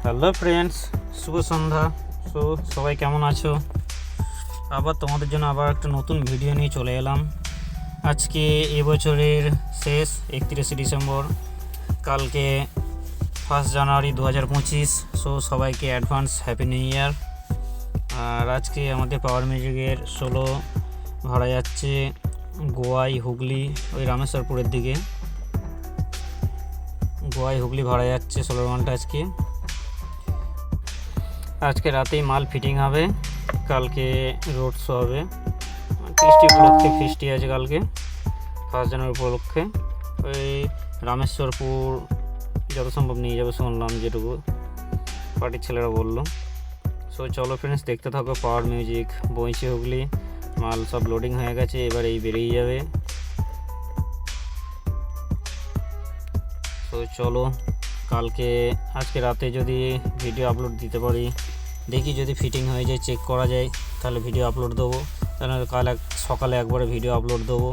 Hello friends, শুভ সন্ধ্যা। সবাই কেমন আছো? আবার তোমাদের জন্য আবার একটা নতুন ভিডিও নিয়ে চলে এলাম। আজকে এবছরের শেষ 31শে ডিসেম্বর, কালকে 1 জানুয়ারি 2025। সবাইকে অ্যাডভান্স হ্যাপি নিউ ইয়ার। আর আজকে আমাদের পাওয়ার মিউজিকের সোলো ভাড়া যাচ্ছে গোয়াই হুগলি, ওই রামেশ্বরপুরের দিকে। গোয়াই হুগলি ভাড়া যাচ্ছে সোলোর মালটা। আজকে রাতেই মাল ফিটিং হবে, কালকে রোড শো হবে। ফিস্টি উপলক্ষে ফিস্টি আছে কালকে 1 জানুয়ারি উপলক্ষে। ওই রামেশ্বরপুর যত সম্ভব নিয়ে যাবে শুনলাম, যেটুকু পার্টির ছেলেরা বললো। চলো ফ্রেন্ডস, দেখতে থাকো পাওয়ার মিউজিক বইছে হুগলি। মাল সব লোডিং হয়ে গেছে, এবার এই বেরিয়ে যাবে। চলো আজকে রাতে যদি ভিডিও আপলোড দিতে পারি, দেখি যদি ফিটিং হয়ে যায়, চেক করা যায়, তাহলে ভিডিও আপলোড দেবো। তাহলে সকালে একবারে ভিডিও আপলোড দেবো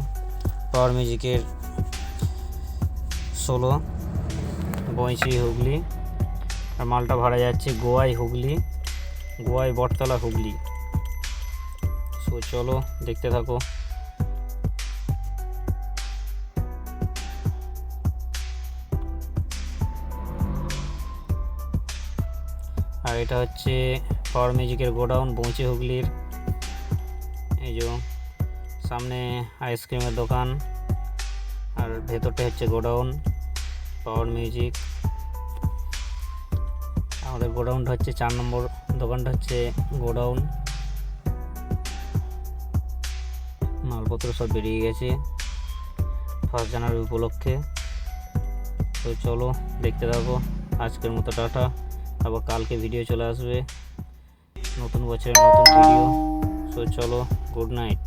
পাওয়ার মিউজিকের সোলো বইছি হুগলি। আর মালটা ভাড়া যাচ্ছে গোয়াই হুগলি, গোয়াই বটতলা হুগলি। চলো দেখতে থাকো। আর এটা হচ্ছে পাওয়ার মিউজিকের গোডাউন বইছে হুগলির। এই যে সামনে আইসক্রিমের দোকান, আর ভেতরটা হচ্ছে গোডাউন পাওয়ার মিউজিক। আমাদের গোডাউনটা হচ্ছে 4 নম্বর, দোকানটা হচ্ছে গোডাউন। মালপত্র সব বেরিয়ে গেছে 1 জানুয়ারি উপলক্ষে। চলো দেখতে থাকো। আজকের মতো টাটা, আবার কালকে ভিডিও চলে আসবে, নতুন বছরের নতুন ভিডিও। চলো, গুড নাইট।